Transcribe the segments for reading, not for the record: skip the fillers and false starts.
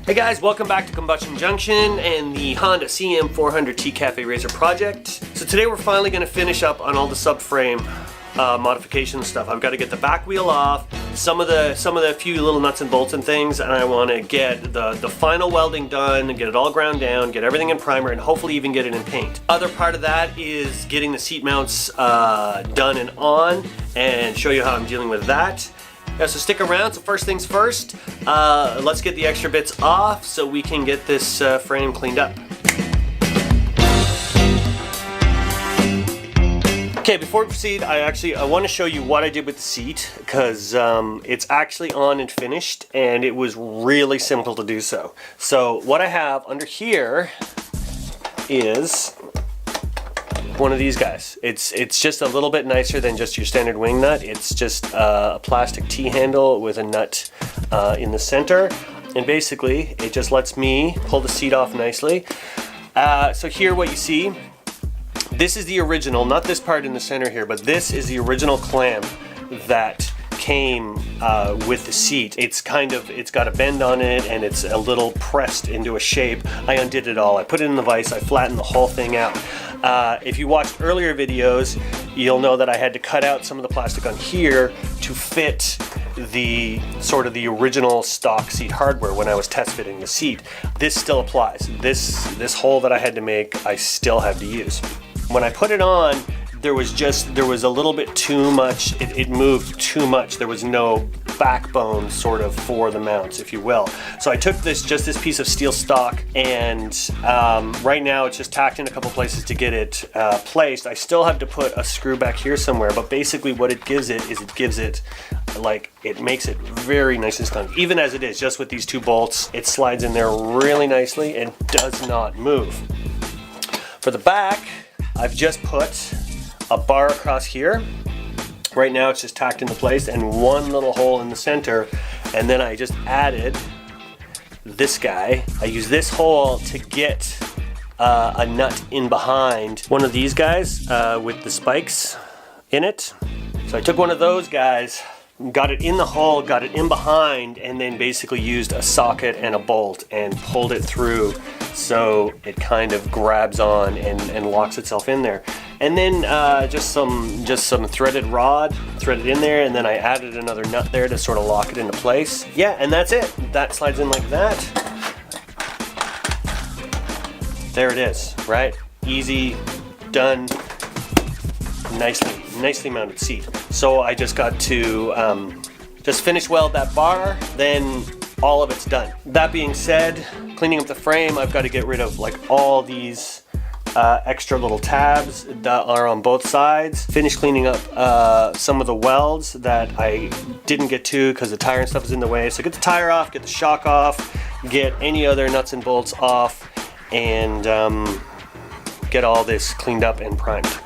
Hey guys, welcome back to Combustion Junction and the Honda CM400 CafeRacer project. So today we're finally going to finish up on all the subframe modification stuff. I've got to get the back wheel off, some of the few little nuts and bolts and things, and I want to get the final welding done, get it all ground down, get everything in primer, and hopefully even get it in paint. Other part of that is getting the seat mounts done and on, and show you how I'm dealing with that. Yeah, so stick around. So first things first, let's get the extra bits off so we can get this frame cleaned up. Okay, before we proceed, I want to show you what I did with the seat, because it's actually on and finished, and it was really simple to do so. So what I have under here is one of these guys. It's just a little bit nicer than just your standard wing nut. It's just a plastic T-handle with a nut in the center, and basically it just lets me pull the seat off nicely. So here what you see, this is the original, not this part in the center here, but this is the original clamp that came with the seat. It's got a bend on it, and it's a little pressed into a shape. I undid it all. I put it in the vise. I flattened the whole thing out. If you watched earlier videos, you'll know that I had to cut out some of the plastic on here to fit the original stock seat hardware when I was test fitting the seat. This still applies. This hole that I had to make, I still have to use. When I put it on, there was a little bit too much, it moved too much. There was no backbone for the mounts, if you will. So I took this piece of steel stock, and right now it's just tacked in a couple places to get it placed. I still have to put a screw back here somewhere, but basically what it gives it is it makes it very nice and snug. Even as it is, just with these two bolts, it slides in there really nicely and does not move. For the back, I've just put a bar across here. Right now it's just tacked into place, and one little hole in the center, and then I just added this guy. I use this hole to get a nut in behind one of these guys with the spikes in it. So I took one of those guys, got it in the hole, got it in behind, and then basically used a socket and a bolt and pulled it through so it kind of grabs on and locks itself in there. And then just some threaded rod threaded in there, and then I added another nut there to sort of lock it into place. Yeah, and that's it. That slides in like that. There it is, right? Easy, done, nicely mounted seat. So I just got to just finish weld that bar, then all of it's done. That being said, cleaning up the frame, I've got to get rid of all these extra little tabs that are on both sides. Finish cleaning up some of the welds that I didn't get to because the tire and stuff is in the way. So get the tire off, get the shock off, get any other nuts and bolts off, and get all this cleaned up and primed.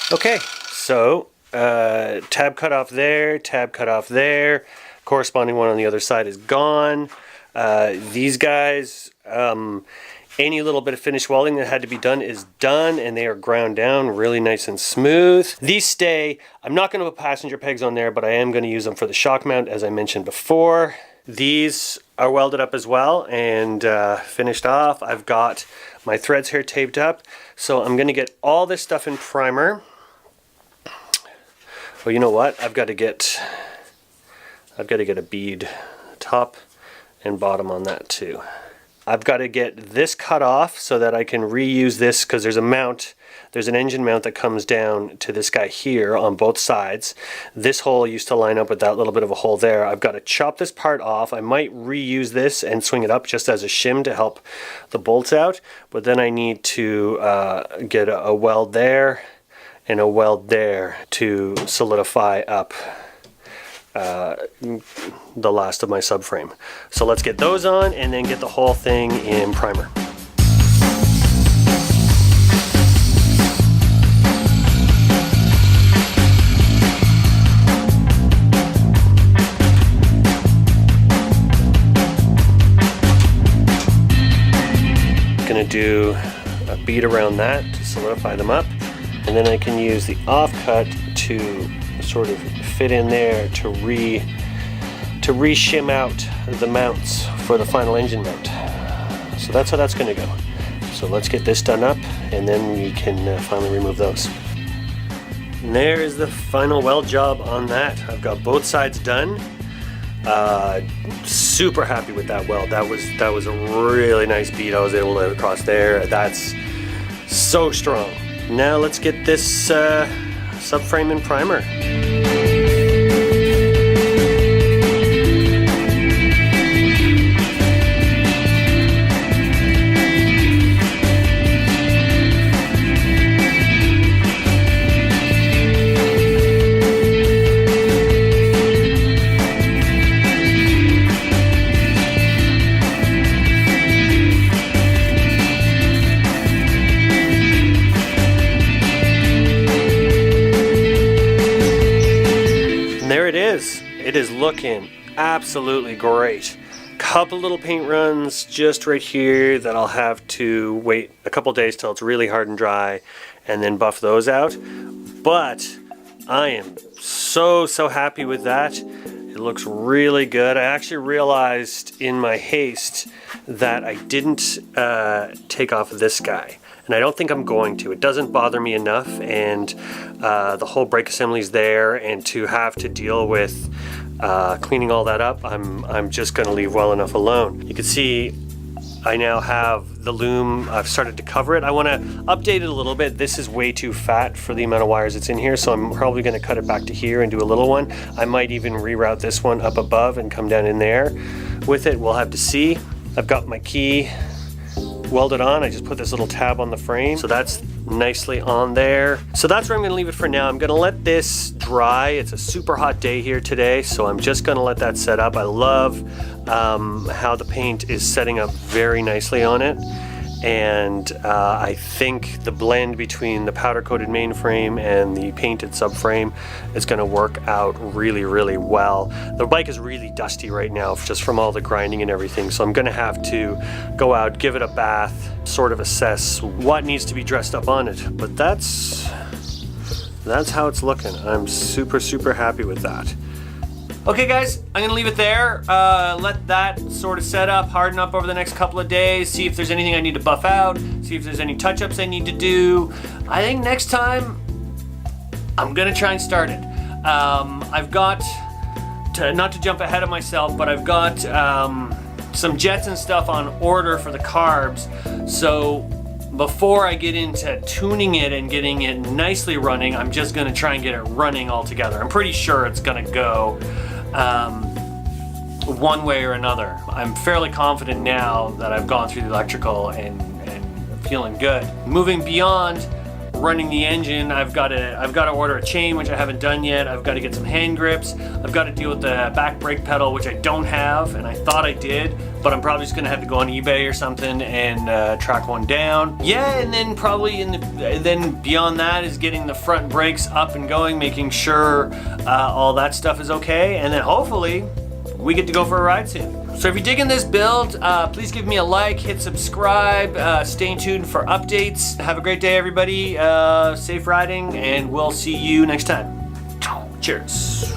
Okay, so tab cut off there, tab cut off there, corresponding one on the other side is gone. These guys, Any little bit of finish welding that had to be done is done, and they are ground down really nice and smooth. These stay. I'm not going to put passenger pegs on there, but I am going to use them for the shock mount, as I mentioned before. These are welded up as well and finished off. I've got my threads here taped up, so I'm going to get all this stuff in primer. Well, you know what? I've got to get a bead top and bottom on that too. I've got to get this cut off so that I can reuse this, because there's a mount, there's an engine mount that comes down to this guy here on both sides. This hole used to line up with that little bit of a hole there. I've got to chop this part off. I might reuse this and swing it up just as a shim to help the bolts out, but then I need to get a weld there and a weld there to solidify up the last of my subframe. So let's get those on and then get the whole thing in primer. Gonna do a bead around that to solidify them up, and then I can use the offcut to sort of fit in there to re-shim out the mounts for the final engine mount. So that's how that's going to go. So let's get this done up, and then we can finally remove those. And there is the final weld job on that. I've got both sides done. Super happy with that weld. That was a really nice bead I was able to across there. That's so strong. Now let's get this subframe in primer. It is looking absolutely great. Couple little paint runs just right here that I'll have to wait a couple days till it's really hard and dry and then buff those out. But I am so happy with that. It looks really good. I actually realized in my haste that I didn't take off this guy. And I don't think I'm going to. It doesn't bother me enough, and the whole brake assembly's there, and to have to deal with cleaning all that up, I'm just gonna leave well enough alone. You can see I now have the loom. I've started to cover it. I wanna update it a little bit. This is way too fat for the amount of wires that's in here, so I'm probably gonna cut it back to here and do a little one. I might even reroute this one up above and come down in there with it. We'll have to see. I've got my key welded on. I just put this little tab on the frame, so that's nicely on there. So that's where I'm gonna leave it for now. I'm gonna let this dry. It's a super hot day here today, so I'm just gonna let that set up. I love how the paint is setting up very nicely on it, and I think the blend between the powder coated mainframe and the painted subframe is going to work out really well. The bike is really dusty right now just from all the grinding and everything, so I'm going to have to go out, give it a bath, sort of assess what needs to be dressed up on it. But that's how it's looking. I'm super happy with that. Okay guys, I'm gonna leave it there. Let that sort of set up, harden up over the next couple of days, see if there's anything I need to buff out, see if there's any touch-ups I need to do. I think next time, I'm gonna try and start it. I've got, not to jump ahead of myself, but I've got some jets and stuff on order for the carbs. So before I get into tuning it and getting it nicely running, I'm just gonna try and get it running all together. I'm pretty sure it's gonna go one way or another. I'm fairly confident now that I've gone through the electrical and feeling good. Moving beyond running the engine, I've got to order a chain, which I haven't done yet. I've got to get some hand grips. I've got to deal with the back brake pedal, which I don't have, and I thought I did, but I'm probably just gonna have to go on eBay or something and track one down. Yeah, and then probably then beyond that is getting the front brakes up and going, making sure all that stuff is okay, and then hopefully we get to go for a ride soon. So if you're digging this build, please give me a like, hit subscribe, stay tuned for updates. Have a great day, everybody. Safe riding, and we'll see you next time. Cheers.